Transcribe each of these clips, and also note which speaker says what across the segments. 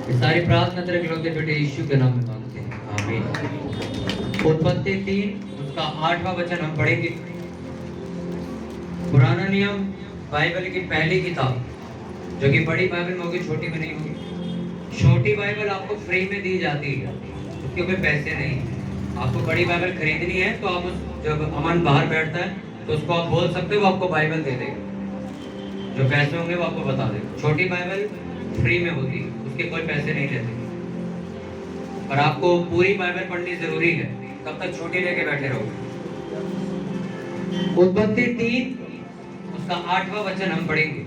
Speaker 1: ये सारी प्रार्थना तेरे इकलौते बेटे यीशु के नाम में मांगते हैं, आमीन। उत्पत्ति 3 उसका 8वां वचन हम पढ़ेंगे। पुराना नियम बाइबल की पहली किताब, जो कि बड़ी बाइबल में होगी, छोटी में नहीं होगी। छोटी बाइबल आपको फ्री में दी जाती है, उसके कोई पैसे नहीं। आपको बड़ी बाइबल खरीदनी है तो आप जब अमन बाहर बैठता है तो उसको आप बोल सकते हो, वो आपको बाइबल दे देगा। जो पैसे होंगे वो आपको बता देगा। छोटी बाइबल फ्री में होती है, उसके कोई पैसे नहीं लेते। और आपको पूरी बाइबल पढ़नी जरूरी है, तब तक छोटी लेके बैठे रहो। उत्पत्ति 3 उसका 8वां वचन हम पढ़ेंगे।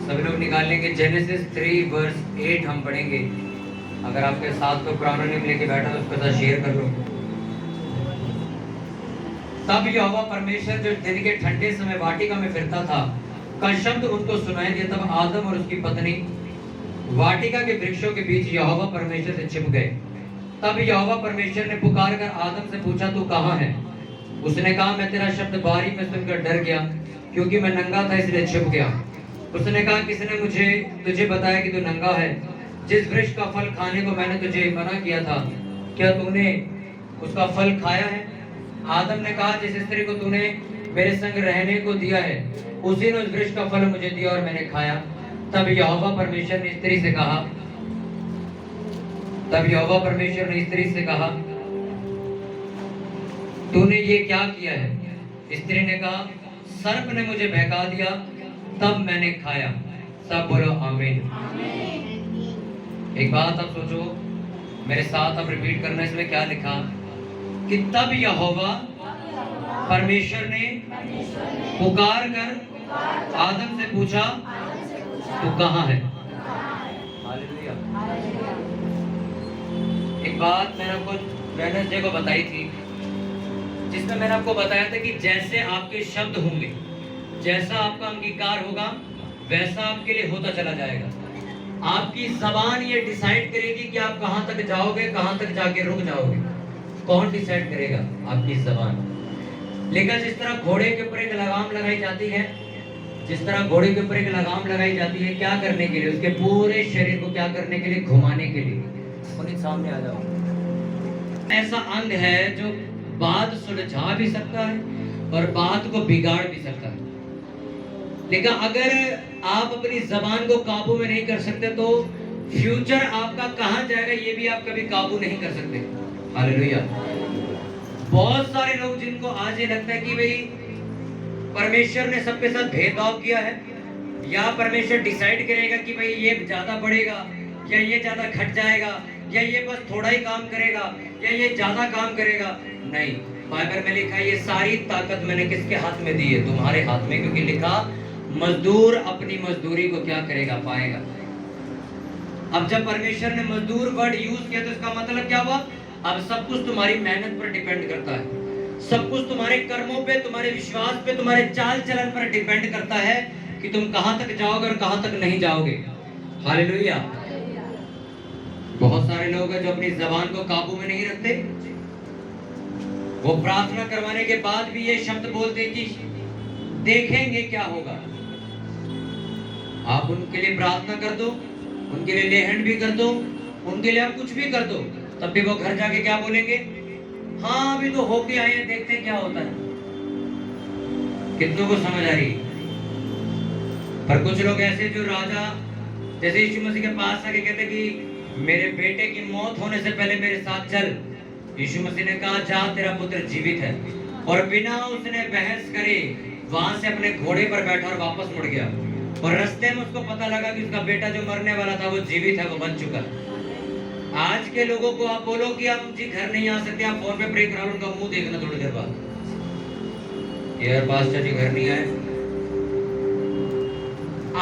Speaker 1: सभी लोग निकाल लेंगे। जेनेसिस 3 वर्स 8 हम पढ़ेंगे। अगर आपके साथ कोई पुराना नियम लेके बैठा तो उसके साथ शेयर कर लो। तब यहोवा परमेश्वर जो दिन के ठंडे समय वाटिका में फिरता था का शब्द उनको सुनाई दिया। तब आदम और उसकी पत्नी वाटिका के वृक्षों के बीच यहोवा परमेश्वर से छिप गए। तब यहोवा परमेश्वर ने पुकार कर आदम से पूछा, तू कहाँ है? उसने कहा, मैं तेरा शब्द बारी में सुनकर डर गया, क्योंकि मैं नंगा था इसलिए छिप गया। उसने कहा, किसने तुझे बताया कि तू नंगा है? जिस वृक्ष का फल खाने को मैंने तुझे मना किया था, क्या तूने उसका फल खाया है? आदम ने कहा, जिस स्त्री को तूने मेरे संग रहने को दिया है, उसी ने उस वृक्ष का फल मुझे दिया और मैंने खाया। तब यहोवा परमेश्वर ने स्त्री से कहा, तूने ये क्या किया है? स्त्री ने कहा, सर्प ने मुझे बहका दिया, तब मैंने खाया। सब बोलो आमीन। एक बात आप सोचो, मेरे साथ आप रिपीट करना। इसमें क्या लिखा कि तब यहोवा परमेश्वर ने पुकार कर आदम से पूछा, तू कहाँ है? हालेलुया। एक बात मैंने आपको वेडनेसडे को बताई थी, जिसमें मैंने आपको बताया था कि जैसे आपके शब्द होंगे, जैसा आपका अंगीकार होगा, वैसा आपके लिए होता चला जाएगा। आपकी जबान ये डिसाइड करेगी कि आप कहां तक जाओगे, कहां तक जाके रुक जाओगे। कौन डिसाइड करेगा? आपकी जबान। लेकिन जिस तरह घोड़े के ऊपर एक लगाम लगाई जाती है, क्या करने के लिए? उसके पूरे शरीर को क्या करने के लिए? घुमाने के लिए। उन्हीं सामने आ जाओ। ऐसा अंग है जो बात सुलझा भी सकता है और बात को बिगाड़ भी सकता है। लेकिन अगर आप अपनी जबान को काबू में नहीं कर सकते तो फ्यूचर आपका कहां जाएगा ये भी आप कभी काबू नहीं कर सकते। हालेलुया। बहुत सारे लोग जिनको आज ये लगता है कि भाई परमेश्वर ने सबके साथ भेदभाव किया है, या परमेश्वर डिसाइड करेगा कि भाई ये ज्यादा बढ़ेगा या ये ज्यादा घट जाएगा, या ये बस थोड़ा ही काम करेगा या ये ज्यादा काम करेगा। नहीं, बाइबल में लिखा है ये सारी ताकत मैंने किसके हाथ में दी है? तुम्हारे हाथ में। क्योंकि लिखा, मजदूर अपनी मजदूरी को क्या करेगा? पाएगा। अब जब परमेश्वर ने मजदूर वर्ड यूज किया तो इसका मतलब क्या हुआ? अब सब कुछ तुम्हारी मेहनत पर डिपेंड करता है, सब कुछ तुम्हारे कर्मों पे, तुम्हारे विश्वास पे, तुम्हारे चाल चलन पर डिपेंड करता है कि तुम कहां तक जाओगे और कहां तक नहीं जाओगे। हालेलुया। बहुत सारे लोग हैं जो अपनी जबान को काबू में नहीं रखते। वो प्रार्थना करवाने के बाद भी ये शब्द बोलते कि देखेंगे क्या होगा। आप उनके लिए प्रार्थना कर दो, उनके लिए लेहन भी कर दो, उनके लिए आप कुछ भी कर दो, तब भी वो घर जाके क्या बोलेंगे? हाँ अभी तो होके आए हैं, देखते हैं क्या होता है। कितनों को समझ आ रही? पर कुछ लोग ऐसे जो राजा जैसे यीशु मसीह के पास आके कहते कि मेरे बेटे की मौत होने से पहले मेरे साथ चल। यीशु मसीह ने कहा, जा तेरा पुत्र जीवित है। और बिना उसने बहस करे वहां से अपने घोड़े पर बैठा और वापस मुड़ गया। और रास्ते में उसको पता लगा कि उसका बेटा जो मरने वाला था वो जीवित है, वो बच चुका है। आज के लोगों को आप बोलो कि हम जी घर नहीं आ सकते, आप फोन पे प्रे करा लो, उनका मुंह देखना थोड़ी देर बाद, यार पास्टर जी घर नहीं आए।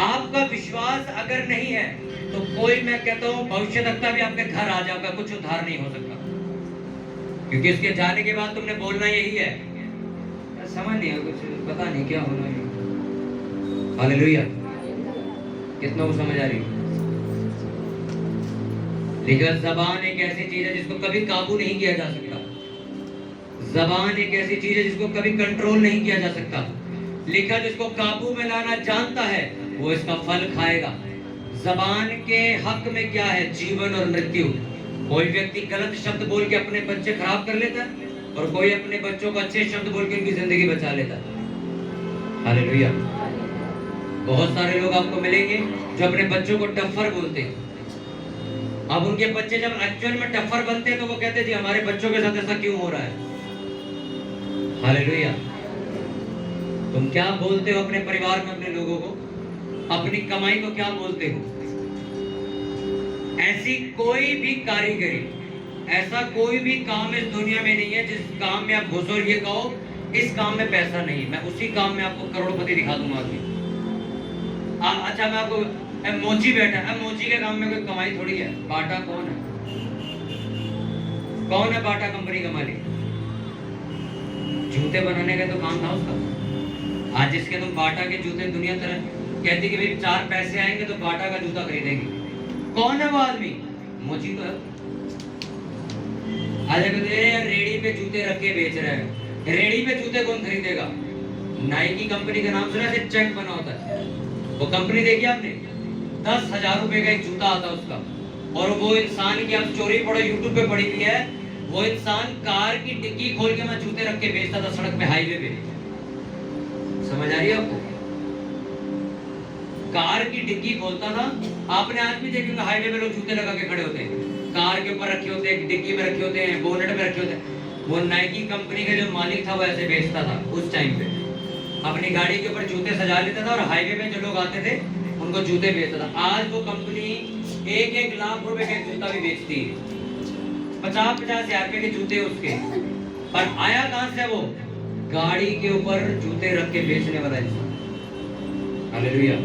Speaker 1: आपका विश्वास अगर नहीं है तो कोई, मैं कहता हूं भविष्यवक्ता भी आपके घर आ जाएगा, कुछ उद्धार नहीं हो सकता। क्योंकि उसके जाने के बाद तुमने बोलना यही है, समझ नहीं है कुछ, पता नहीं क्या होना है। हालेलुया। कितनों को समझ आ रही है? लेकिन जबान एक ऐसी चीज है जिसको कभी काबू नहीं किया जा सकता। जबान एक ऐसी चीज है जिसको कभी कंट्रोल नहीं किया जा सकता। लिखा जिसको काबू में लाना जानता है वो इसका फल खाएगा। जबान के हक में क्या है? जीवन और मृत्यु। कोई व्यक्ति गलत शब्द बोल के अपने बच्चे खराब कर लेता है और कोई अपने बच्चों को अच्छे शब्द बोल के उनकी जिंदगी बचा लेता है। हालेलुया। बहुत सारे लोग आपको मिलेंगे जो अपने बच्चों को टफ्फर बोलते हैं। अब उनके बच्चे जब एक्चुअल में टफ्फर बनते हैं तो वो कहते हैं जी हमारे बच्चों के साथ ऐसा क्यों हो रहा है। हालेलुया। तुम क्या बोलते हो अपने परिवार में, अपने लोगों को, अपनी कमाई को क्या बोलते हो? ऐसी कोई भी कारीगरी, ऐसा कोई भी काम इस दुनिया में नहीं है जिस काम में आप घुसो और ये कहो इस काम में पैसा नहीं, मैं उसी काम में आपको करोड़पति दिखा दूंगा अभी। अच्छा मैं आपको, मोची बैठा है, मोची के काम में कोई कमाई थोड़ी है। बाटा कौन है? कौन है बाटा कंपनी का मालिक? जूते बनाने का तो काम था उसका। आज जिसके तुम बाटा के जूते दुनिया तरह कहती कि भाई 4 पैसे आएंगे तो बाटा का जूता खरीदेंगे, कौन है वो आदमी? मोची तो है। आज यार रेडी पे जूते रख के बेच रहे हैं, रेडी पे जूते कौन खरीदेगा? नाइकी कंपनी का नाम सुना है? चेक बना होता है वो कंपनी, देखी आपने? 10,000 रुपए का एक जूता आता उसका। और वो इंसान की आप स्टोरी पढ़ो, यूट्यूब पे पड़ी हुई है, वो इंसान कार की डिक्की खोल के मैं जूते रख के बेचता था सड़क पे, हाईवे पे। समझ आ रही है आपको? कार की डिक्की खोलता था। आपने आज भी देखा हाईवे पे लोग जूते लगा के खड़े होते हैं, कार के ऊपर रखे होते हैं, डिक्की में रखे होते हैं, बोनेट में रखे होते हैं। वो नाइकी कंपनी का जो मालिक था वो ऐसे बेचता था उस टाइम पे, अपनी गाड़ी के ऊपर जूते सजा लेता था और हाईवे पे जो लोग आते थे उनको जूते बेचता था। आज वो कंपनी 1-1 लाख रुपए का जूता भी बेचती है, 50-50 हजार रुपए के जूते उसके। पर आया कहां से वो? गाड़ी के ऊपर जूते रख के बेचने वाला इंसान। हालेलुया।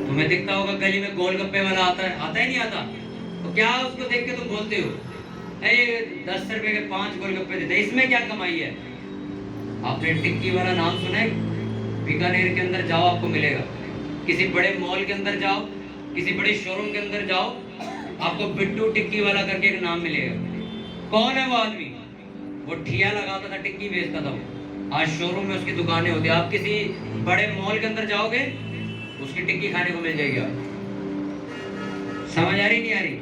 Speaker 1: तुम्हें दिखता होगा गली में गोलगप्पे वाला आता है, आता ही नहीं आता, तो क्या उसको देख के तुम बोलते हो 10 रुपए के 5 गोलगप्पे देते, इसमें क्या कमाई है? आपने टिक्की वाला नाम सुना है? बीकानेर के अंदर जाओ आपको मिलेगा, किसी बड़े मॉल के अंदर जाओ, किसी बड़े शोरूम के अंदर जाओ, आपको बिट्टू टिक्की वाला करके एक नाम मिलेगा। कौन है वो आदमी? वो ठिया लगाता था, टिक्की बेचता था वो। आज शोरूम में उसकी दुकानें होती है। आप किसी बड़े मॉल के अंदर जाओगे उसकी टिक्की खाने को मिल जाएगी। आप समझ आ रही नहीं आ रही?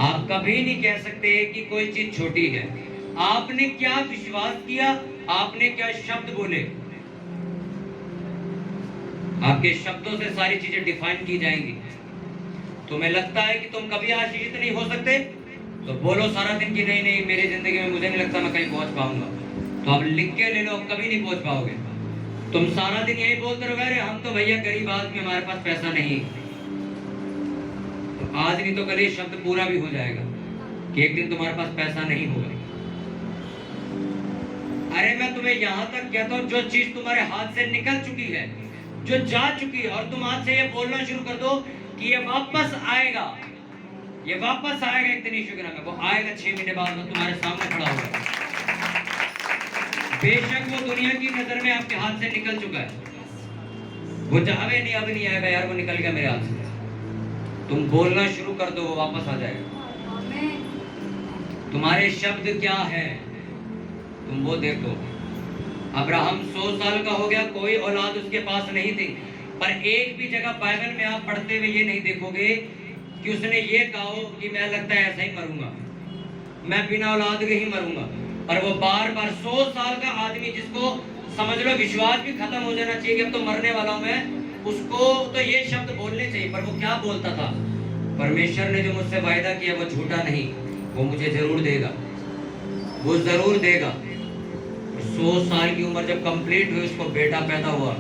Speaker 1: आप कभी नहीं कह सकते कि कोई चीज छोटी है। आपने क्या विश्वास किया, आपने क्या शब्द बोले, आपके शब्दों से सारी चीजें डिफाइन की जाएंगी। तुम्हें लगता है कि तुम कभी आशीषित नहीं हो सकते तो बोलो सारा दिन कि नहीं नहीं मेरी जिंदगी में मुझे नहीं लगता मैं कहीं पहुंच पाऊंगा, तो आप लिख के ले लो, कभी नहीं पहुंच पाओगे। तुम सारा दिन यही बोलते रहोगे अरे हम तो भैया गरीब आदमी, हमारे पास पैसा नहीं, तो आज नहीं तो कल ये शब्द पूरा भी हो जाएगा कि एक दिन तुम्हारे पास पैसा नहीं होगा। अरे मैं तुम्हें यहां तक कहता हूं, जो चीज तुम्हारे हाथ से निकल चुकी है, जो जा चुकी है, और तुम आज से ये बोलना शुरू कर दो कि ये वापस आएगा, ये वापस आएगा एक दिन यीशु के नाम में। वो आएगा 6 महीने बाद, वो तुम्हारे सामने खड़ा होगा। बेशक वो दुनिया की नजर में आपके हाथ से निकल चुका है, वो चाहे नहीं अब नहीं आएगा यार, वो निकल गया मेरे हाथ से। तुम बोलना शुरू कर दो, वो वापस आ जाएगा। तुम्हारे शब्द क्या है तुम वो देखो। अब्राहम 100 साल का हो गया, कोई औलाद उसके पास नहीं थी, पर एक भी जगह बाइबल में आप पढ़ते हुए ये नहीं देखोगे कि उसने ये कहा कि मैं लगता है ऐसा ही मरूंगा, मैं बिना औलाद के ही मरूंगा। और वो बार बार 100 साल का आदमी जिसको समझ लो विश्वास भी खत्म हो जाना चाहिए कि अब तो मरने वाला हूं मैं, उसको तो ये शब्द बोलने चाहिए। पर वो क्या बोलता था? परमेश्वर ने जो मुझसे वायदा किया वो झूठा नहीं, वो मुझे जरूर देगा, वो जरूर देगा। 100 साल की उम्र जब कंप्लीट हुई उसको बेटा पैदा हुआ,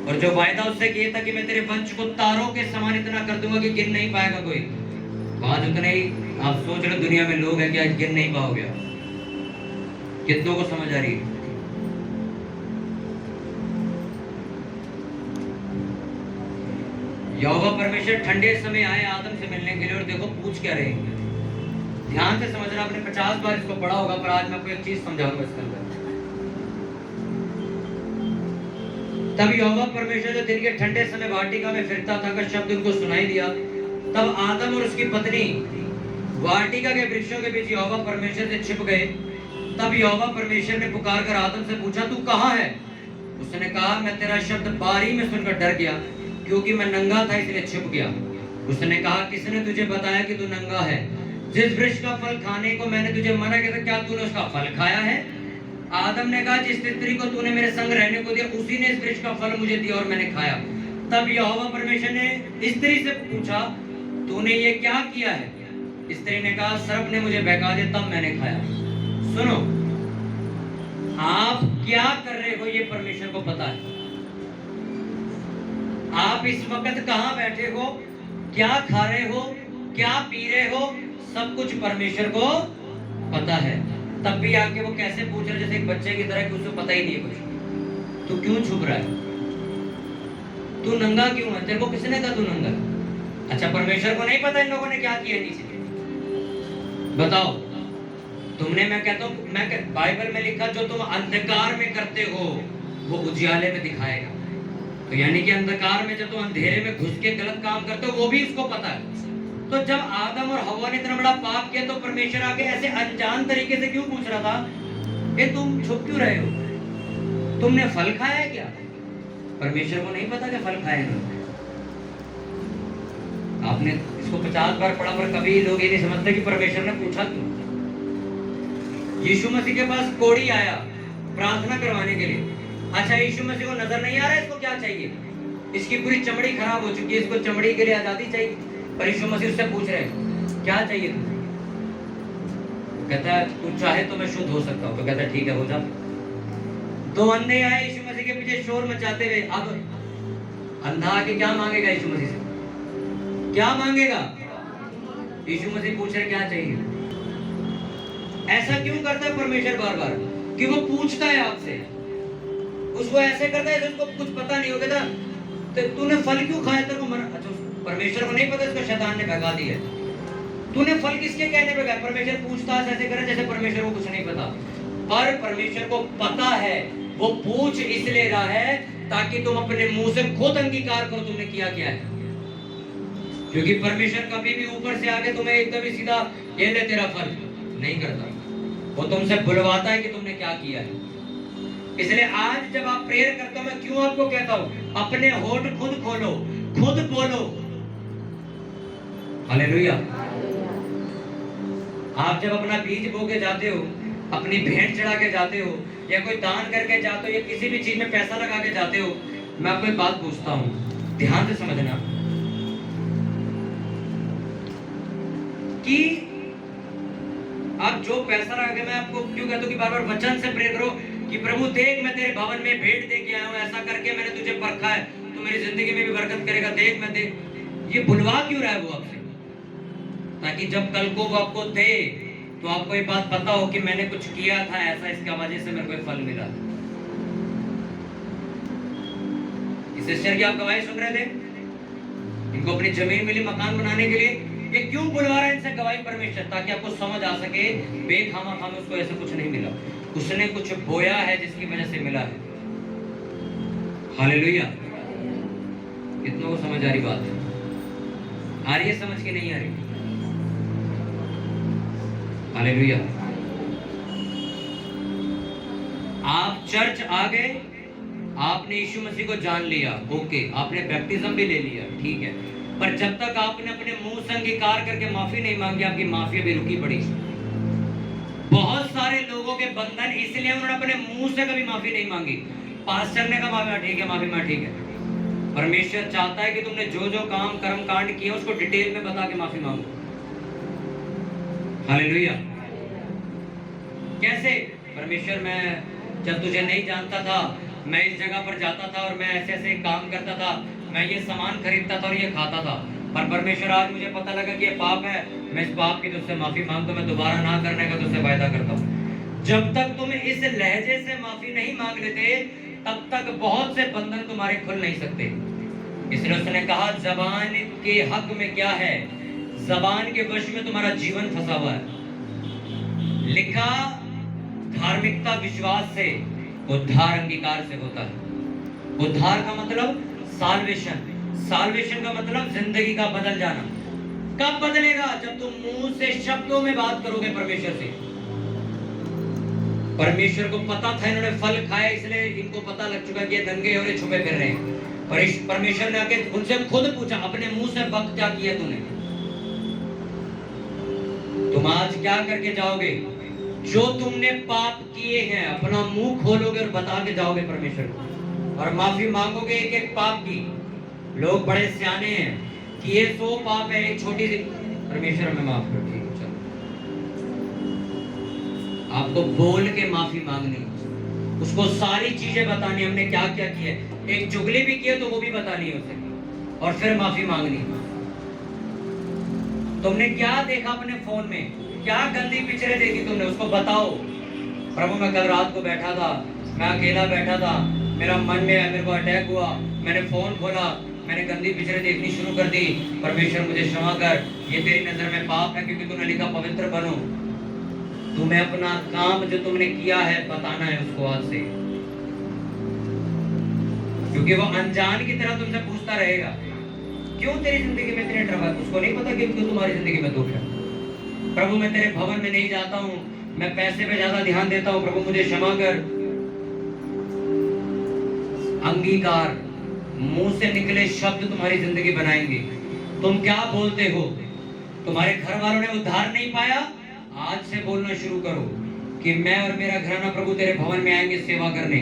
Speaker 1: और जो वायदा उससे किया था कि मैं तेरे वंश को तारों के समान इतना कर दूंगा कि गिन नहीं पाएगा कोई, आज उतने ही आप सोच रहे दुनिया में लोग हैं कि आज गिन नहीं पाओगे। कितनों को समझ आ रही है? यहोवा परमेश्वर ठंडे समय आए आदम से मिलने के लिए, और देखो पूछ क्या रहे हैं। ध्यान से समझना, आपने 50 बार इसको पढ़ा होगा, पर आज मैं आपको एक चीज समझाऊंगा इसके अंदर। तब यहोवा परमेश्वर जो दिन के ठंडे समय वाटिका में फिरता था का शब्द उनको सुनाई दिया, तब आदम और उसकी पत्नी वाटिका के वृक्षों के बीच यहोवा परमेश्वर से छिप गए। तब यहोवा परमेश्वर ने पुकार कर आदम से पूछा, तू कहाँ है? उसने कहा, मैं तेरा शब्द बारी में सुनकर डर गया, क्योंकि मैं नंगा था इसलिए छुप गया। उसने कहा, किसने तुझे बताया कि तू नंगा है? जिस वृक्ष का फल खाने को मैंने तुझे मना किया था, क्या तूने उसका फल खाया है? आदम ने कहा, जिस स्त्री को तूने मेरे संग रहने को दिया, उसी ने इस वृक्ष का फल मुझे दिया और मैंने खाया। तब यहोवा परमेश्वर ने स्त्री से पूछा, तूने ये क्या किया है? स्त्री ने कहा, सर्प ने मुझे बहका दिया, तब मैंने खाया। सुनो, आप क्या कर रहे हो ये परमेश्वर को पता है। आप इस वक्त कहां बैठे हो, क्या खा रहे हो, क्या पी रहे हो, सब कुछ परमेश्वर को पता है। तब भी आके वो कैसे पूछ रहे, जैसे एक बच्चे की तरह कि उसको पता ही नहीं है कुछ। तू क्यों छुप रहा है? तू नंगा क्यों है? तेरे को किसने कहा तू नंगा है? अच्छा, परमेश्वर को नहीं पता इन लोगों ने क्या किया नीचे? बताओ। तुमने, मैं कहता हूँ, बाइबल में लिखा, जो तुम अंधकार में करते हो वो उजियाले में दिखाएगा। तो यानी कि अंधकार में, जब तुम अंधेरे में घुस के गलत काम करते हो, वो भी उसको पता है। तो जब आदम और हवा ने इतना बड़ा पाप किया, तो परमेश्वर आके ऐसे अनजान तरीके से क्यों पूछ रहा था, ये तुम छुप क्यों रहे हो? तुमने फल खाया है क्या? परमेश्वर को नहीं पता कि फल खाए ना। आपने इसको 50 बार पढ़ा, पर कभी लोग ये नहीं समझते कि परमेश्वर ने पूछा क्यों। यीशु मसीह के पास कोढ़ी आया प्रार्थना करवाने के लिए। अच्छा, यीशु मसीह को नजर नहीं आ रहा है इसको क्या चाहिए? इसकी पूरी चमड़ी खराब हो चुकी है, इसको चमड़ी के लिए आजादी चाहिए। पर यीशु मसीह उससे पूछ रहे, क्या चाहिए तुझे? कहता है, तू चाहे तो मैं शुद्ध हो सकता हूँ। तो कहता है, ठीक है, हो जा। दो अंधे आए यीशु मसीह के पीछे शोर मचाते हुए। अब अंधा आके क्या मांगेगा यीशु मसीह से? क्या मांगेगा? यीशु मसीह पूछ रहे, क्या चाहिए? ऐसा क्यों करता है परमेश्वर बार बार? कि वो पूछता है आपसे, उसको ऐसे करता है उसको कुछ पता नहीं हो गया। तो तूने फल क्यों खाया? तेरे को मना? अच्छा, परमेश्वर को नहीं पता, इसको शैतान ने भगा दिया। तूने फल किसके कहने पे खाया? परमेश्वर पूछताछ ऐसे करे जैसे परमेश्वर को कुछ नहीं पता। पर परमेश्वर को पता है। वो पूछ इसलिए रहा है ताकि तुम अपने मुंह से खुद अंगीकार करो तुमने किया क्या है। क्योंकि परमेश्वर कभी भी ऊपर से आके तुम्हें एकदम ही सीधा ये ले तेरा फल नहीं करता। वो तुमसे बुलवाता है कि तुमने क्या किया है। इसलिए आज जब आप प्रेयर करते हो, मैं क्यों आपको कहता हूं, अपने होठ खुद खोलो, खुद बोलो हालेलुया। आप जब अपना बीज बो के जाते हो, अपनी भेंट चढ़ा के जाते हो, या कोई दान करके जाते हो, या किसी भी चीज में पैसा लगा के जाते हो, मैं आपको एक बात पूछता हूं, ध्यान से समझना कि आप जो पैसा लगा के, मैं आपको क्यों कहता हूं कि बार बार वचन से प्रेयर करो कि प्रभु देख, मैं तेरे भवन में भेंट दे के आया हूं, ऐसा करके मैंने तुझे परखा है, तू मेरी जिंदगी में भी बरकत करेगा, देख मैं देख। ये बुलवा क्यों रहा है वो आपसे? ताकि जब कल को वो आपको दे तो आपको ये बात पता हो कि मैंने कुछ किया था ऐसा, इसका वजह से मेरे को फल मिला। इस सिस्टर की आप गवाही सुन रहे थे, इनको अपनी जमीन मिली मकान बनाने के लिए। ये क्यों बुलवा रहा है इनसे गवाही परमेश्वर? ताकि आपको समझ आ सके बेखामा खामा उसको ऐसा कुछ नहीं मिला, उसने कुछ बोया है जिसकी वजह से मिला है। हालेलुया। कितनों को समझ आ रही बात है? आ रही है समझ के? नहीं आ रही? हालेलुया। आप चर्च आ गए, आपने यीशु मसीह को जान लिया, ओके, आपने बैप्टिज्म भी ले लिया, ठीक है, पर जब तक आपने अपने मुंह से अंगीकार करके माफी नहीं मांगी, आपकी माफी अभी रुकी पड़ी। बहुत सारे लोगों के बंधन इसलिए उन्होंने अपने मुंह से कभी माफी नहीं मांगी। पास्टर ने कहा माफी ठीक है, माफी मां ठीक है। परमेश्वर चाहता है कि तुमने जो जो काम कर्म कांड किए उसको डिटेल में बता के माफी मांगो। हालेलुया। कैसे? परमेश्वर, मैं जब तुझे नहीं जानता था, मैं इस जगह पर जाता था और मैं ऐसे ऐसे काम करता था, मैं ये सामान खरीदता था और ये खाता था, पर परमेश्वर आज मुझे पता लगा कि ये पाप है, मैं इस पाप की तुझसे माफी मांगता हूं, मैं दोबारा ना करने का तुझसे वायदा करता हूं। जब तक तुम इस लहजे से माफी नहीं मांग लेते, तब तक बहुत से बंधन तुम्हारे खुल नहीं सकते। इसलिए उसने कहा, जबान के हक में क्या है, जबान के वश में तुम्हारा जीवन फंसा हुआ है। लिखा, धार्मिकता विश्वास से, उद्धार अंगीकार से होता है। उद्धार का मतलब साल्वेशन, साल्वेशन का मतलब जिंदगी का बदल जाना। कब बदलेगा? जब तुम मुंह से शब्दों में बात करोगे परमेश्वर से। परमेश्वर को पता था इन्होंने फल खाया, इसलिए इनको पता लग चुका कि ये नंगे और ये छुपे फिर रहे हैं। परमेश्वर ने आके उनसे खुद पूछा, अपने मुंह से बक क्या किया तूने? तुम आज क्या करके जाओगे? जो तुमने पाप किए हैं अपना मुंह खोलोगे और बता के जाओगे परमेश्वर को, और माफी मांगोगे एक एक पाप की। लोग बड़े सियाने हैं कि ये 100 पाप है, एक छोटी सी परमेश्वर में माफ कर, ठीक है चलो। आपको बोल के माफी मांगनी, उसको सारी चीजें बतानी, हमने क्या क्या किया। एक चुगली भी की है तो वो भी बतानी है उसे, और फिर माफी मांगनी। तुमने क्या देखा अपने फोन में, क्या गंदी पिक्चरें देखी तुमने, उसको बताओ। प्रभु मैं कल रात को बैठा था, मैं अकेला बैठा था, मेरा मन में मेरे को अटैक हुआ, मैंने फोन खोला, मैंने गंदी पिक्चरें देखनी शुरू कर दी, परमेश्वर मुझे क्षमा कर, ये तेरी नजर में पाप है, क्योंकि तूने लिखा पवित्र बनो। तुम्हें अपना काम जो तुमने किया है बताना है उसको आज से, क्योंकि वो अनजान की तरह तुमसे पूछता रहेगा क्यों तेरी जिंदगी में इतने ट्रबल। उसको नहीं पता कि क्यों तुम्हारी जिंदगी में दुख है। प्रभु मैं तेरे भवन में नहीं जाता हूँ, मैं पैसे पे ज्यादा ध्यान देता हूँ, प्रभु मुझे क्षमा कर। अंगीकार, मुंह से निकले शब्द तुम्हारी जिंदगी बनाएंगे। तुम क्या बोलते हो? तुम्हारे घर वालों ने उद्धार नहीं पाया, आज से बोलना शुरू करो कि मैं और मेरा घराना प्रभु तेरे भवन में आएंगे सेवा करने,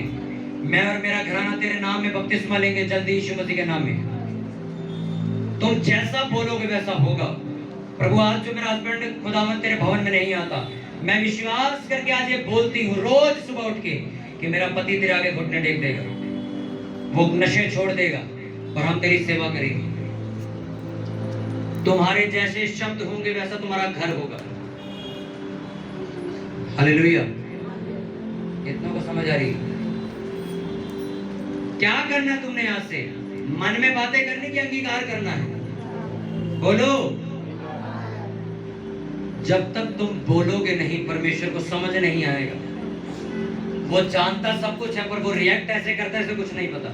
Speaker 1: मैं और मेरा घराना तेरे नाम में बपतिस्मा लेंगे जल्दी यीशु मसीह के नाम में। तुम जैसा बोलोगे वैसा होगा। प्रभु आज जो मेरा हस्बैंड खुदावंद तेरे भवन में नहीं आता, मैं विश्वास करके आज ये बोलती हूँ रोज सुबह उठ के कि मेरा पति तेरे आगे घुटने टेक देगा, वो नशे छोड़ देगा और हम तेरी सेवा करेंगे। तुम्हारे जैसे शब्द होंगे वैसा तुम्हारा घर होगा। हालेलुया। इतना को समझ आ रही है? क्या करना है तुमने आज से? मन में बातें करने की अंगीकार करना है। बोलो। जब तक तुम बोलोगे नहीं परमेश्वर को समझ नहीं आएगा। वो जानता सब कुछ है पर वो रिएक्ट ऐसे करता है, इसे कुछ नहीं पता।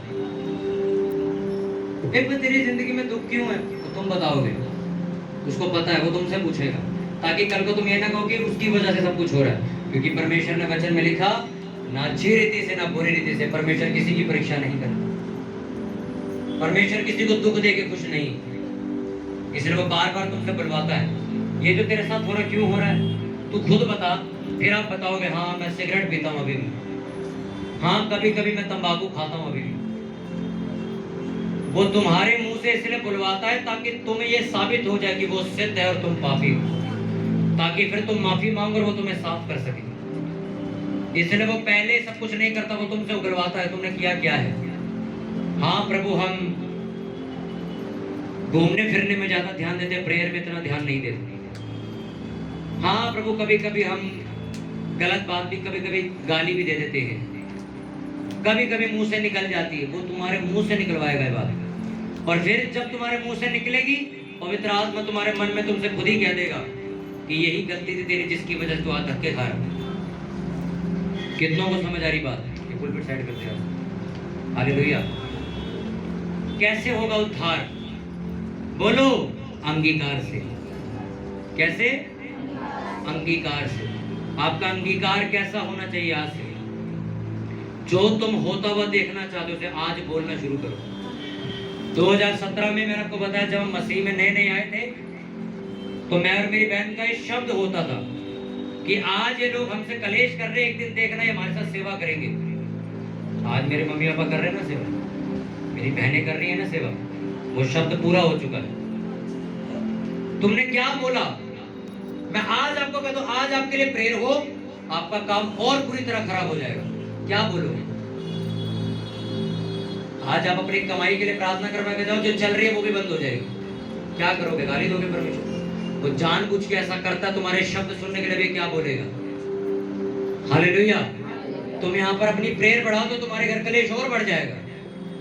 Speaker 1: एक तेरी जिंदगी में दुख क्यों है तो तुम बताओगे, उसको पता है, वो तुमसे पूछेगा, ताकि कल को तुम ये ना कहो कि उसकी वजह से सब कुछ हो रहा है। क्योंकि परमेश्वर ने वचन में लिखा, ना अच्छी रीति से ना बुरी रीति से परमेश्वर किसी की परीक्षा नहीं करता। परमेश्वर किसी को दुख दे के खुश नहीं, इसलिए वो बार बार तुमसे बुलवाता है। ये जो तेरे साथ हो रहा है क्यों हो रहा है, तू खुद बता। फिर आप बताओगे हाँ मैं सिगरेट पीता हूँ अभी भी, हाँ कभी कभी मैं तंबाकू खाता हूँ अभी भी। वो तुम्हारे मुंह से इसलिए बुलवाता है ताकि तुम्हें ये साबित हो जाए कि वो सिद्ध है और तुम पापी हो, ताकि फिर तुम माफी मांगो और वो तुम्हें साफ कर सके। इसलिए वो पहले सब कुछ नहीं करता, वो तुमसे उगलवाता है तुमने किया क्या है। हाँ प्रभु हम घूमने फिरने में ज्यादा ध्यान देते हैं, प्रेयर में इतना ध्यान नहीं देते। हाँ प्रभु कभी कभी हम गलत बात भी, कभी कभी गाली भी दे देते हैं, कभी कभी मुंह से निकल जाती है, वो तुम्हारे मुंह से निकलवाएगा ये बात। और फिर जब तुम्हारे मुंह से निकलेगी पवित्र आत्मा तुम्हारे मन में तुमसे खुद ही कह देगा कि यही गलती थी तेरी जिसकी वजह से तू आज धक्के खा रहा। कितनों को समझ आ रही बात? ये पुलपिट साइड करते हैं। हालेलुया। कैसे होगा उद्धार? बोलो। अंगीकार से। कैसे? अंगीकार से। आपका अंगीकार कैसा होना चाहिए? आज से जो तुम होता हुआ देखना चाहते हो उसे आज बोलना शुरू करो। 2017 में मैंने आपको बताया जब हम मसीह में नए नए आए थे तो मैं और मेरी बहन का एक शब्द होता था कि आज ये लोग हमसे कलेश कर रहे हैं, एक दिन देखना ये हमारे साथ सेवा करेंगे। आज मेरे मम्मी पापा कर रहे हैं ना सेवा, मेरी बहनें कर रही है ना सेवा, वो शब्द पूरा हो चुका है। तुमने क्या बोला? मैं आज आपको कहता हूं आज आपके लिए प्रेयर हो, आपका काम और पूरी तरह खराब हो जाएगा। क्या बोलोगे? आज आप अपनी कमाई के लिए प्रार्थना करवा के जाओ, जो चल रही है वो भी बंद हो जाएगी। क्या करोगे? गाली दोगे परमेश्वर? वो जानबूझ के ऐसा करता, तुम्हारे शब्द सुनने के लिए भी क्या बोलेगा? हालेलुया। तुम यहाँ पर अपनी प्रेयर बढ़ाओ तो तुम्हारे घर कलेश और बढ़ जाएगा।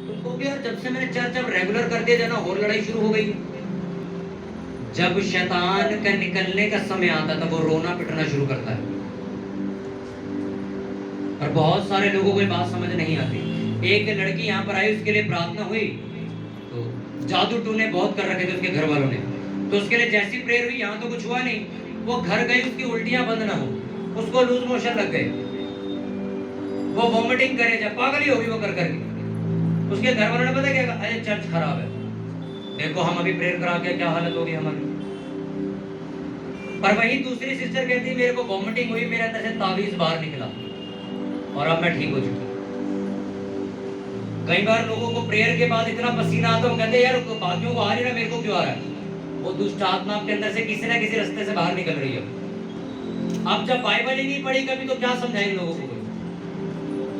Speaker 1: तुमको भी यार जब से मैंने चर्च अब रेगुलर कर दिया जाना और लड़ाई शुरू हो गई। जब शैतान का निकलने का समय आता था वो रोना पिटना शुरू करता है। और बहुत सारे लोगों को ये बात समझ नहीं आती। एक लड़की यहाँ पर आई, उसके लिए प्रार्थना हुई तो जादू टूने बहुत कर रखे थे उसके घर वालों ने, तो उसके लिए जैसी प्रेयर हुई, यहाँ तो कुछ हुआ नहीं, वो घर गई, उसकी उल्टियां बंद ना हो, उसको लूज मोशन लग गए। वो वॉमिटिंग करे, जब पागल ही होगी वो कर करके। उसके घर वालों ने पता क्या कहा, अरे चर्च खराब है, देखो हम अभी प्रेयर करा के क्या हालत होगी हमारी। पर वही दूसरी सिस्टर कहती मेरे को वॉमिटिंग हुई, मेरे अंदर से तावीज बाहर निकला और अब मैं ठीक हो चुकी। कई बार लोगों को प्रेयर के बाद इतना पसीना आता है, वो कहते यार बाकियों को आ रही है, मेरे को क्यों आ रहा है? वो दुष्ट आत्मा आपके अंदर से किसी ना किसी रास्ते से बाहर निकल रही है। अब जब बाइबल ही नहीं पढ़ी कभी तो क्या समझाएंगे लोगों को?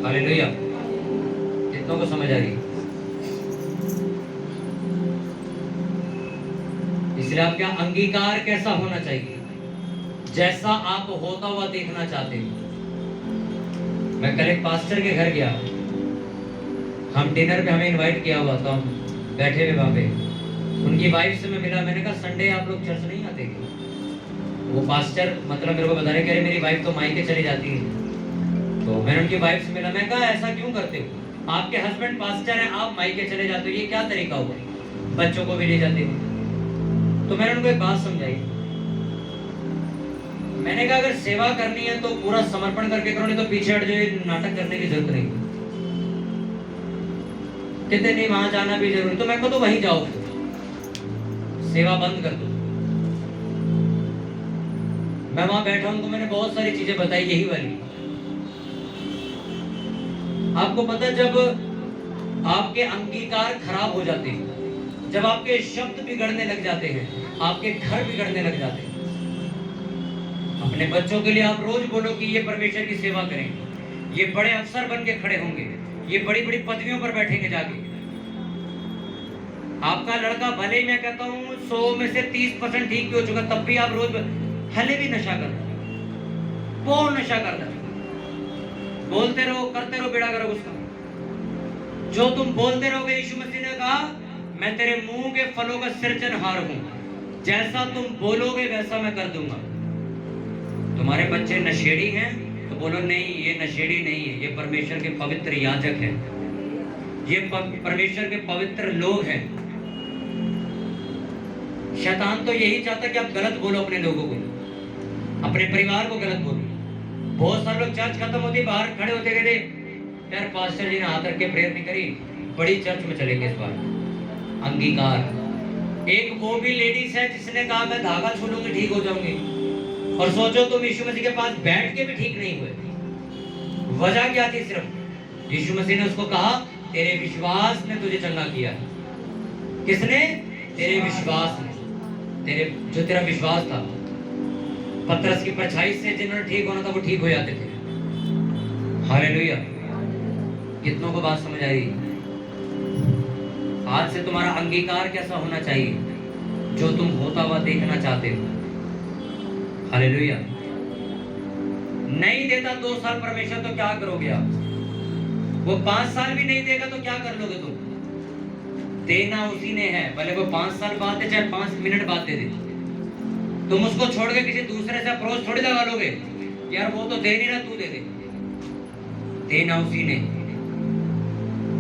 Speaker 1: हालेलुया, कितनों को समझ आ रही? इसलिए आपका अंगीकार कैसा होना चाहिए? जैसा आप होता हुआ देखना चाहते हो। मैं कल एक पास्टर के घर गया, हम डिनर पे हमें इनवाइट किया हुआ था, हम बैठे हुए वहां पे। उनकी वाइफ से मैं मिला, मैंने कहा संडे आप लोग चर्च नहीं आते क्या? वो पास्टर मतलब मेरे को बता रहे, कह रहे मेरी वाइफ तो मायके चली जाती है। तो मैंने उनकी वाइफ से मिला, मैं कहा ऐसा क्यों करते हो? आपके हस्बैंड पास्टर हैं, आप मायके चले जाते हो, ये क्या तरीका हुआ? बच्चों को भी ले जाते हो। तो मैंने उनको एक बात समझाई, मैंने कहा अगर सेवा करनी है तो पूरा समर्पण करके करो, नहीं तो पीछे हट जाए, नाटक करने की जरूरत नहीं। कहते नहीं वहां जाना भी जरूरी, तो मैं कहा तो वहीं जाओ, सेवा बंद कर दो। मैं वहां बैठा हूं तो मैंने बहुत सारी चीजें बताई, यही वाली। आपको पता, जब आपके अंगीकार खराब हो जाते हैं, जब आपके शब्द बिगड़ने लग जाते हैं, आपके घर बिगड़ने लग जाते हैं। अपने बच्चों के लिए आप रोज बोलो कि ये परमेश्वर की सेवा करेंगे, ये बड़े अफसर बन के खड़े होंगे, ये बड़ी बड़ी पदवियों पर बैठेंगे जाके। आपका लड़का भले ही मैं कहता हूँ 100 में से 30% ठीक भी हो चुका, तब भी आप रोज हले भी नशा कर रहे, बहुत नशा कर रहे, बोलते रहो करते रहो, बेड़ा करो उसका। जो तुम बोलते रहोगे, यीशु मसीह ने कहा मैं तेरे मुंह के फलों का सिरजनहार हूं, जैसा तुम बोलोगे वैसा मैं कर दूंगा। तुम्हारे बच्चे नशेड़ी हैं तो बोलो नहीं, ये नशेड़ी नहीं है, ये परमेश्वर के पवित्र याजक हैं, ये परमेश्वर के पवित्र लोग हैं। शैतान तो यही चाहता है कि आप गलत बोलो अपने लोगों को, अपने परिवार को गलत बोलो। बहुत सारे लोग चर्च खत्म होती बाहर खड़े होते कहते यार पास्टर जी ने हाथ रख के प्रेयर नहीं करी, बड़ी चर्च में चलेंगे इस बार। अंगीकार। एक वो भी लेडीज है जिसने कहा मैं धागा छू लूंगी ठीक हो जाऊंगी, और सोचो तुम यीशु मसीह के पास बैठ के भी ठीक नहीं हुए। वजह क्या थी? सिर्फ यीशु मसीह ने उसको कहा तेरे विश्वास ने तुझे चंगा किया। किसने? तेरे विश्वास ने, तेरे जो तेरा विश्वास था। पतरस की परछाई से जिन्होंने ठीक होना था वो ठीक हो जाते थे। हालेलुया, कितनों को बात समझ आई? आज से तुम्हारा अंगीकार कैसा होना चाहिए? जो तुम होता हुआ देखना चाहते हो। हालेलुया। नहीं देता 2 साल परमेश्वर तो क्या करोगे आप? वो 5 साल भी नहीं देगा तो क्या कर लोगे तुम? देना उसी ने है, भले वो 5 साल बाद दे चाहे 5 मिनट बाद दे दे। तुम उसको छोड़ के किसी दूसरे से अप्रोच थोड़ी लगा लोगे, यार वो तो दे नहीं रहा तू दे दे। देना उसी ने।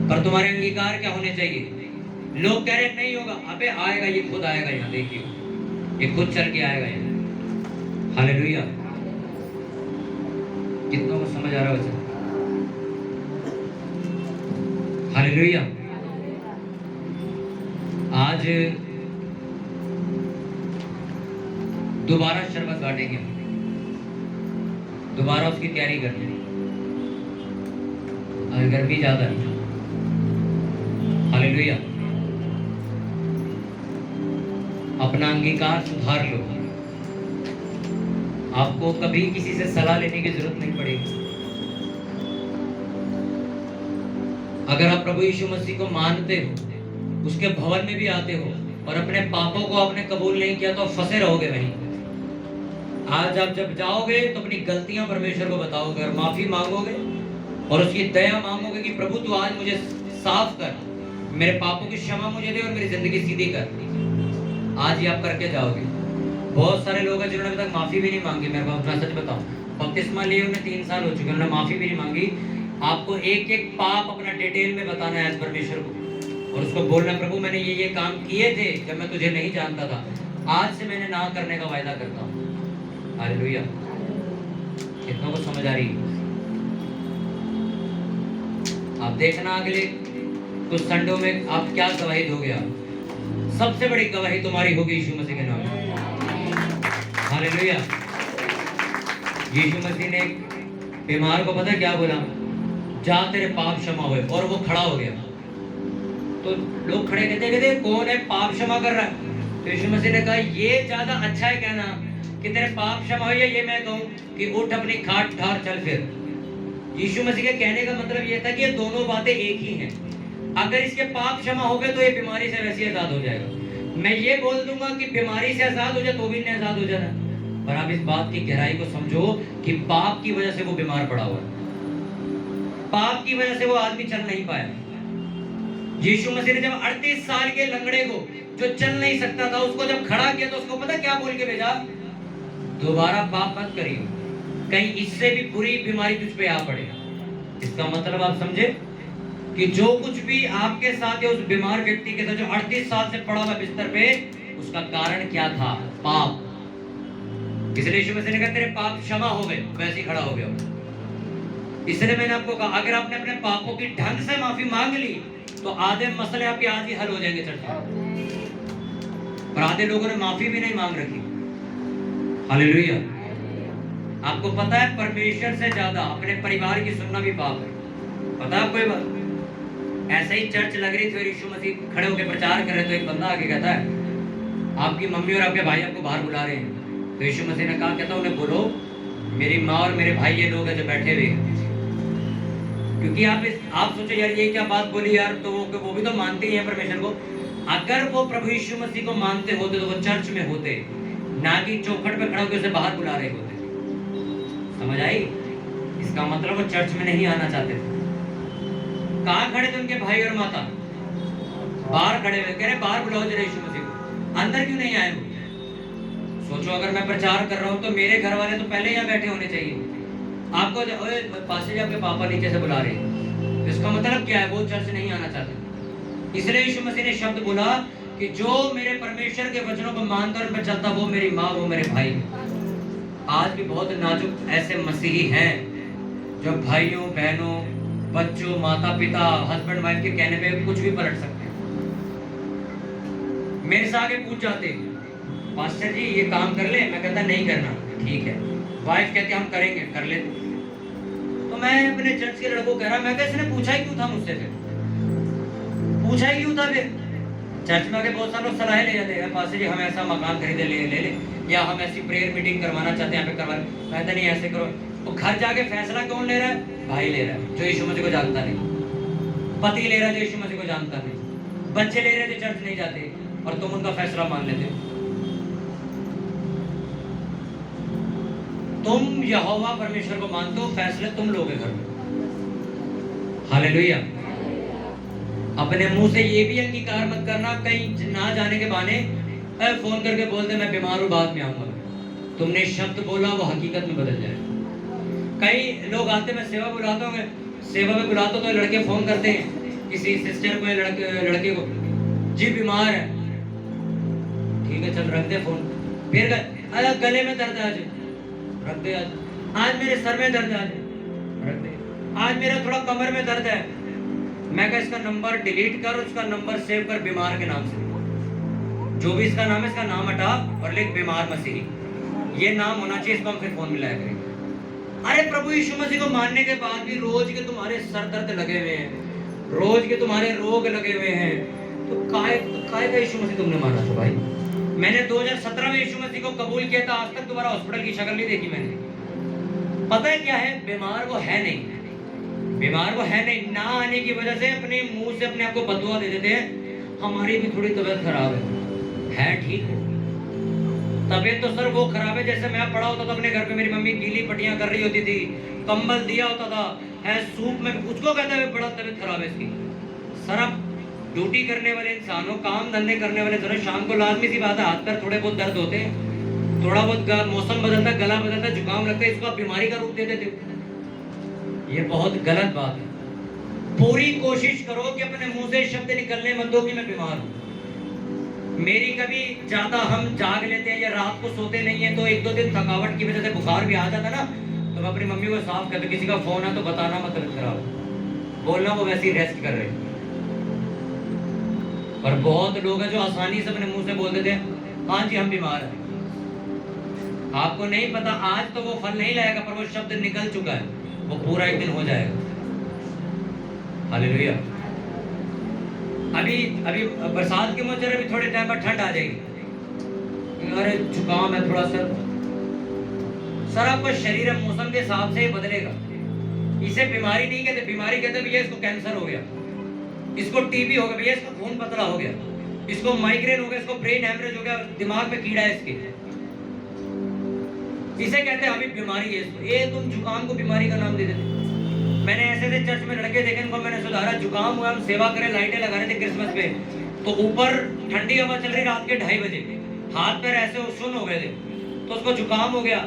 Speaker 1: पर तुम्हारे अंगीकार क्या होने चाहिए? लोग कह रहे नहीं होगा, अबे आएगा, ये खुद आएगा, यहाँ देखिए ये खुद चल के आएगा यहाँ। हालेलुया, कितनों को समझ आ रहा है? हालेलुया। आज दोबारा शरबत बांटेंगे, दोबारा उसकी तैयारी करनी है। गर्मी ज्यादा है। हालेलुया। अपना अंगीकार सुधार लो, आपको कभी किसी से सलाह लेने की जरूरत नहीं पड़ेगी। अगर आप प्रभु यीशु मसीह को मानते हो, उसके भवन में भी आते हो और अपने पापों को आपने कबूल नहीं किया तो फंसे रहोगे वहीं। आज आप जब जाओगे तो अपनी गलतियां परमेश्वर को बताओगे और माफी मांगोगे और उसकी दया मांगोगे कि प्रभु तू आज मुझे साफ कर, मेरे पापों की क्षमा मुझे दे और मेरी जिंदगी सीधी कर। आज ही आप करके जाओगे। बहुत सारे लोग हैं जिन्होंने अभी तक माफी भी नहीं मांगी। मैं अपना सच बताऊं, बपतिस्मा लिए उन्हें 3 साल हो चुके, उन्होंने माफी भी नहीं मांगी। आपको एक एक पाप अपना डिटेल में बताना है परमेश्वर को और उसको बोलना प्रभु मैंने ये काम किए थे जब मैं तुझे नहीं जानता था, आज से मैंने ना करने का वायदा करता हूँ। हालेलुया, कितनों को समझ आ रही है? आप देखना अगले कुछ संडों में आप क्या गवाही दोगे। आप सबसे बड़ी गवाही तुम्हारी होगी यीशु मसीह के नाम में। हालेलुया। यीशु मसीह ने बीमार को पता क्या बोला, जा तेरे पाप क्षमा हुए, और वो खड़ा हो गया। तो लोग खड़े कहते कौन है पाप क्षमा कर रहा है? तो यीशु मसीह ने कहा ये ज्यादा अच्छा है कहना कि तेरे पाप क्षमा हुए, ये मैं कहूं कि उठ अपनी खाट ठार चल फिर। यीशु मसीह के कहने का मतलब ये था कि ये दोनों बातें एक ही हैं। अगर इसके पाप क्षमा हो गए तो ये बीमारी से वैसे आजाद हो जाएगा। मैं ये बोल दूंगा कि बीमारी से आजाद हो जाए तो भी नहीं आजाद हो जाना। पर आप इस बात की गहराई को समझो कि पाप की वजह से वो बीमार पड़ा हुआ है, पाप की वजह से वो आदमी चल नहीं पाया। यीशु मसीह ने जब 38 साल के लंगड़े को जो चल नहीं सकता था उसको जब खड़ा किया तो उसको पता क्या बोल के भेजा, दोबारा पाप मत करिए, कहीं इससे भी बुरी बीमारी तुझ पे आ पड़े। इसका मतलब आप समझे कि जो कुछ भी आपके साथ है उस बीमार व्यक्ति के साथ जो 38 साल से पड़ा हुआ बिस्तर पे, उसका कारण क्या था? पाप। इसलिए यीशु मसीह ने कहा तेरे पाप क्षमा हो गए, वैसे ही खड़ा हो गया। इसलिए मैंने आपको कहा अगर आपने अपने पापों की ढंग से माफी मांग ली तो आधे मसले आपके आज ही हल हो जाएंगे चर्च में। पर आधे लोगों ने माफी भी नहीं मांग रखी। हालेलुया। आपको पता है परमेश्वर से ज्यादा अपने परिवार की सुनना भी पाप है। पता है आपको ये बात? ऐसे ही चर्च लग रही थी, यीशु मसीह खड़े होकर प्रचार कर रहे तो एक बंदा आगे कहता है आपकी मम्मी और आपके भाई आपको बाहर बुला रहे हैं। तो यीशु मसीह ने कहा, कहता उन्हें बोलो मेरी माँ और मेरे भाई ये लोग हैं जो बैठे हुए। क्योंकि आप सोचो यार ये क्या बात बोली यार, तो वो भी तो मानते ही हैं परमेश्वर को। अगर वो प्रभु यीशु मसीह को मानते होते तो वो चर्च में होते, ना कि चौखट पे खड़ा होकर उसे बाहर बुला रहे होते। समझ आई? इसका मतलब वो चर्च में नहीं आना चाहते थे। कहाँ खड़े थे उनके भाई और माता? बाहर खड़े हुए, कह रहे बाहर बुलाओ जरा यीशु मसीह को। अंदर क्यों नहीं आए वो? सोचो अगर मैं प्रचार कर रहा हूँ तो मेरे घर वाले तो पहले यहाँ बैठे होने चाहिए। आपको पासे जी आपके पापा नीचे से बुला रहे हैं, इसका मतलब क्या है? वो चर्च नहीं आना चाहते। इसलिए यीशु मसीह ने शब्द बोला कि जो मेरे परमेश्वर के वचनों को मानकर उन पर चलता वो मेरी माँ वो मेरे भाई। आज भी बहुत नाजुक ऐसे मसीही हैं जो भाइयों बहनों बच्चों माता पिता हस्बैंड वाइफ के कहने पे कुछ भी पलट सकते हैं। मेरे से आगे पूछ जाते पास्टर जी ये काम कर ले, मैं कहता नहीं करना। ठीक है, वाइफ कहती हम करेंगे, कर लेते। तो मैं अपने चर्च के लड़कों कह रहा, मैं इसने पूछा ही क्यों था मुझसे? फिर पूछा ही क्यों था? फिर चर्च में आके बहुत सारे लोग सलाह ले जाते हैं, पास्टर जी हम ऐसा मकान खरीदे ले ले, या हम ऐसी प्रेयर मीटिंग करवाना चाहते हैं, यहाँ पे करवा। मैं कहता नहीं ऐसे करो। तो घर जाके फैसला कौन ले रहा है? भाई ले रहा है जो यीशु मसीह को जानता नहीं, पति ले रहा है जो यीशु मसीह को जानता नहीं, बच्चे ले रहे हैं जो चर्च नहीं जाते, और तुम उनका फैसला मान लेते हो। तुम यहोवा परमेश्वर को मानते हो, फैसले तुम लोगे घर में। हालेलुया। अपने मुंह से ये भी अंगीकार मत करना कहीं ना जाने के बहाने फोन करके बोलते मैं बीमार हूँ बाद में आऊंगा। तुमने शब्द बोला वो हकीकत में बदल जाए। कई लोग आते, मैं सेवा बुलाता हूँ, सेवा में बुलाता हूँ तो लड़के फोन करते हैं किसी सिस्टर को या लड़के को, जी बीमार है। ठीक है चल रख दे फोन। फिर अलग गले में दर्द है आज, रख दे। आज मेरे सर में दर्द है, आज रख दे। आज मेरा थोड़ा कमर में दर्द है, मैं कहा इसका नंबर डिलीट कर, उसका नंबर सेव कर बीमार के नाम से। जो भी इसका नाम है इसका नाम हटा और लिख बीमार मसीही। ये नाम होना चाहिए, इसको हम फिर फोन मिलाया करेंगे। अरे प्रभु यीशु मसीह को मानने के बाद भी रोज के तुम्हारे सर दर्द लगे हुए हैं, रोज के तुम्हारे रोग लगे हुए हैं, तो काहे का यीशु मसीह तुमने माना था भाई? मैंने 2017 में यीशु मसीह को कबूल किया था, आज तक तुम्हारा हॉस्पिटल की शक्ल नहीं देखी मैंने। पता है क्या है? बीमार वो है नहीं, बीमार वो है नहीं। ना आने की वजह से अपने मुंह से अपने आप को बदुआ दे देते हैं, हमारी भी थोड़ी तबीयत खराब है ठीक है। तबीयत तो सर वो खराब है, जैसे मैं पड़ा होता था अपने घर पे मेरी मम्मी गीली पट्टियां कर रही होती थी, कंबल दिया होता था, है सूप में, उसको कहता है बड़ा तबीयत खराब है इसकी। सर अब ड्यूटी करने वाले इंसानों, काम धंधे करने वाले इंसानों, शाम को लाजमी सी बात है हाथ पैर थोड़े बहुत दर्द होते हैं, थोड़ा बहुत मौसम बदलता, गला बदलता, जुकाम लगता है, इसको आप बीमारी का रूप दे देते हो। ये बहुत गलत बात है। पूरी कोशिश करो कि अपने मुंह से शब्द निकलने मत दो कि मैं बीमार हूँ। मेरी कभी ज्यादा हम जाग लेते हैं या रात को सोते नहीं है तो एक दो दिन थकावट की वजह से बुखार भी आ जाता ना, तो मैं अपनी मम्मी को साफ कहता, किसी का फोन है तो बताना मत खराब। बोलना वो वैसे ही रेस्ट कर रहे हैं। और बहुत लोग हैं जो आसानी से अपने मुंह से बोल देते हैं हाँ जी हम बीमार हैं। आपको नहीं पता आज तो वो फल नहीं लाएगा, पर वो शब्द निकल चुका है, वो पूरा एक दिन हो जाएगा। हालेलुया। अभी अभी बरसात के मौसम, अभी थोड़े टाइम बाद ठंड आ जाएगी, अरे जुकाम है थोड़ा सा, सर आपका शरीर मौसम के हिसाब से बदलेगा। इसे बीमारी नहीं कहते, बीमारी कहते भैया इसको कैंसर हो गया, इसको टीबी हो गया, भैया इसको खून पतला हो गया, इसको माइग्रेन हो गया, इसको ब्रेन हेमरेज हो गया, दिमाग में कीड़ा है इसके, इसे कहते हैं अभी बीमारी है इसको। ये तुम जुकाम को बीमारी का नाम दे देते। मैंने ऐसे चर्च में लड़के देखे, इनको मैंने सुधारा, जुकाम हुआ, हम सेवा करें, लाइटें लगा रहे थे क्रिसमस पे, तो ऊपर ठंडी हवा चल रही रात के 2:30 बजे, हाथ पैर ऐसे सुन्न हो गए थे, तो उसको जुकाम हो गया।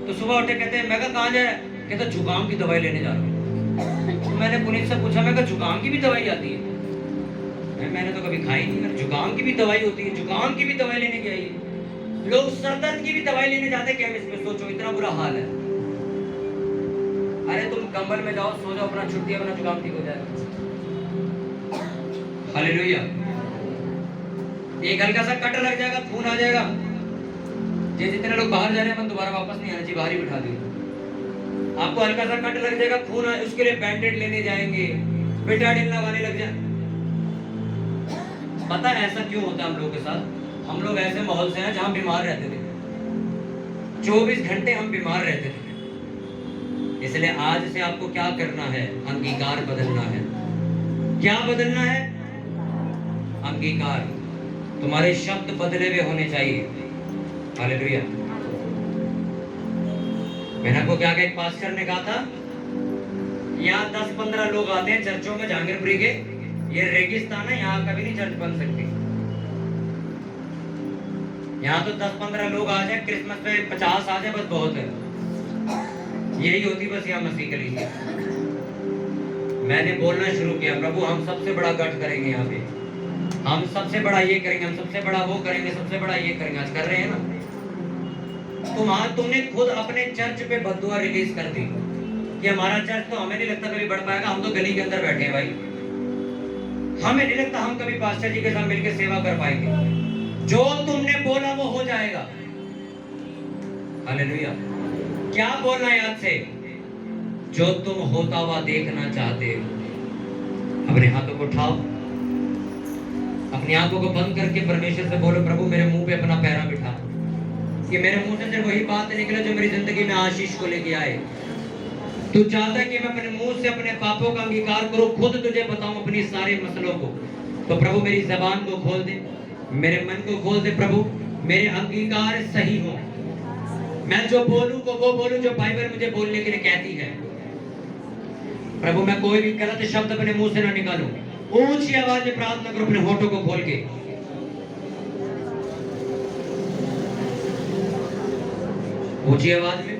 Speaker 1: तो सुबह उठे कहते हैं मैं कहाँ जा रहा है, कहता जुकाम की दवाई लेने जा रहा हूँ। तो मैंने पुनीत से पूछा, मैं कहा जुकाम की भी दवाई आती है? मैंने तो कभी खाई नहीं, मैंने जुकाम की भी दवाई होती है, जुकाम की भी दवाई लेने की आई है। लोग सर दर्द की भी दवाई लेने जाते हैं केमिस्ट में, सोचो इतना बुरा हाल है। अरे तुम कंबल में जाओ, सो जाओ, अपना छुट्टी, अपना जुकाम ठीक हो जाएगा। हालेलुया। एक हल्का सा कट लग जाएगा, खून आ जाएगा। ये जितने लोग बाहर जा रहे हैं, दोबारा वापस नहीं आना चाहिए, बाहर ही बिठा दिए। आपको हल्का सा कट लग जाएगा, खून आ, उसके लिए बैंडेड लेने जाएंगे, बेटाडिन लगाने लग जाए। पता है ऐसा क्यों होता है हम लोग के साथ? हम लोग ऐसे माहौल से हैं जहां बीमार रहते थे, 24 घंटे हम बीमार रहते थे। इसलिए आज से आपको क्या करना है? अंगीकार बदलना है। क्या बदलना है? अंगीकार। तुम्हारे शब्द बदले हुए होने चाहिए। हालेलुया। मैंने आपको क्या कहा, एक पास्टर ने कहा था, यहाँ 10-15 लोग आते हैं चर्चों में जहांगीरपुरी के, ये रेगिस्तान है, यहाँ कभी नहीं चर्च बन सकती। यहाँ तो 10-15 लोग आ जाए, क्रिसमस पे 50 आ जाए, बस बहुत है। यही होती बस यहाँ मसीह के लिए। मैंने बोलना शुरू किया, प्रभु हम सबसे बड़ा गठ करेंगे, यहाँ पे हम सबसे बड़ा ये करेंगे, हम सबसे बड़ा वो करेंगे, सबसे बड़ा ये करेंगे। आज कर रहे हैं ना। तुमने खुद अपने चर्च पे बद्दुआ रिलीज कर दी कि हमारा चर्च तो हमें नहीं लगता कभी बढ़ पाएगा, हम तो गली के अंदर बैठे हैं भाई, हमें नहीं लगता हम कभी पास्टर जी के साथ मिलकर सेवा कर पाएंगे। जो तुमने बोला वो हो जाएगा। हालेलुया। क्या बोलना है याद से? जो तुम होता हुआ देखना चाहते हो। अपने हाथों को उठाओ, अपनी आंखों को बंद करके परमेश्वर से बोलो, प्रभु मेरे मुंह पे अपना पैरा बिठा, कि मेरे मुंह से सिर्फ वही बात निकले जो मेरी जिंदगी में आशीष को लेके आए। तू चाहता है कि मैं अपने मुंह से अपने पापों का अंगीकार करूं, खुद तुझे बताऊं अपनी सारे मसलों को। तो प्रभु मेरी जबान को खोल दे, मेरे मन को खोल दे प्रभु, मेरे अंगीकार सही हो, मैं जो बोलूं वो बोलूं जो बाइबल मुझे बोलने के लिए कहती है। प्रभु मैं कोई भी गलत शब्द अपने मुंह से ना निकालूं। ऊंची आवाज में प्रार्थना करो अपने होठों को खोल के। ऊंची आवाज में,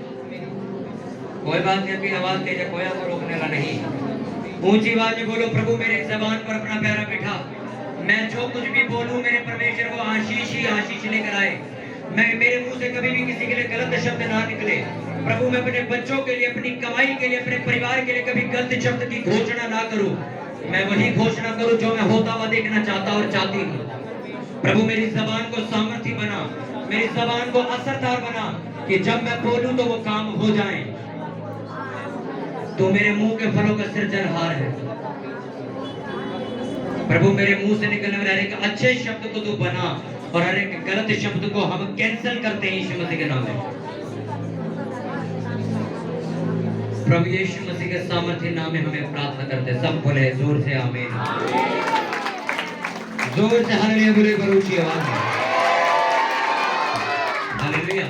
Speaker 1: कोई बात नहीं, अपनी आवाज तेज है, कोई आपको रोकने वाला नहीं। ऊंची आवाज में बोलो, प्रभु मेरे जबान पर अपना पैरा बिठा, मैं जो कुछ भी बोलूं मेरे परमेश्वर वो आशीष ही आशीष लेकर आए। मैं मेरे मुंह से कभी भी किसी के लिए गलत शब्द ना निकले। प्रभु मैं अपने बच्चों के लिए, अपनी कमाई के लिए, अपने परिवार के लिए कभी गलत शब्द की घोषणा ना करूं। मैं वही घोषणा करूं जो मैं होता हुआ देखना चाहता और चाहती हूं। प्रभु मेरी जबान को सामर्थी बना, मेरी जबान को असरदार बना, कि जब मैं बोलूं तो वो काम हो जाए। तो मेरे मुंह के फलों का सृजनहार है। प्रभु मेरे मुंह से निकलने वाले हर एक अच्छे शब्द को तू बना, और हर एक गलत शब्द को हम कैंसिल करते हैं यीशु मसीह के नाम में। प्रभु यीशु मसीह के सामर्थ्य नाम में हमें प्रार्थना करते हैं। सब बोले जोर से आमीन। जोर से हालेलुया बोले, ऊंची आवाज में हालेलुया।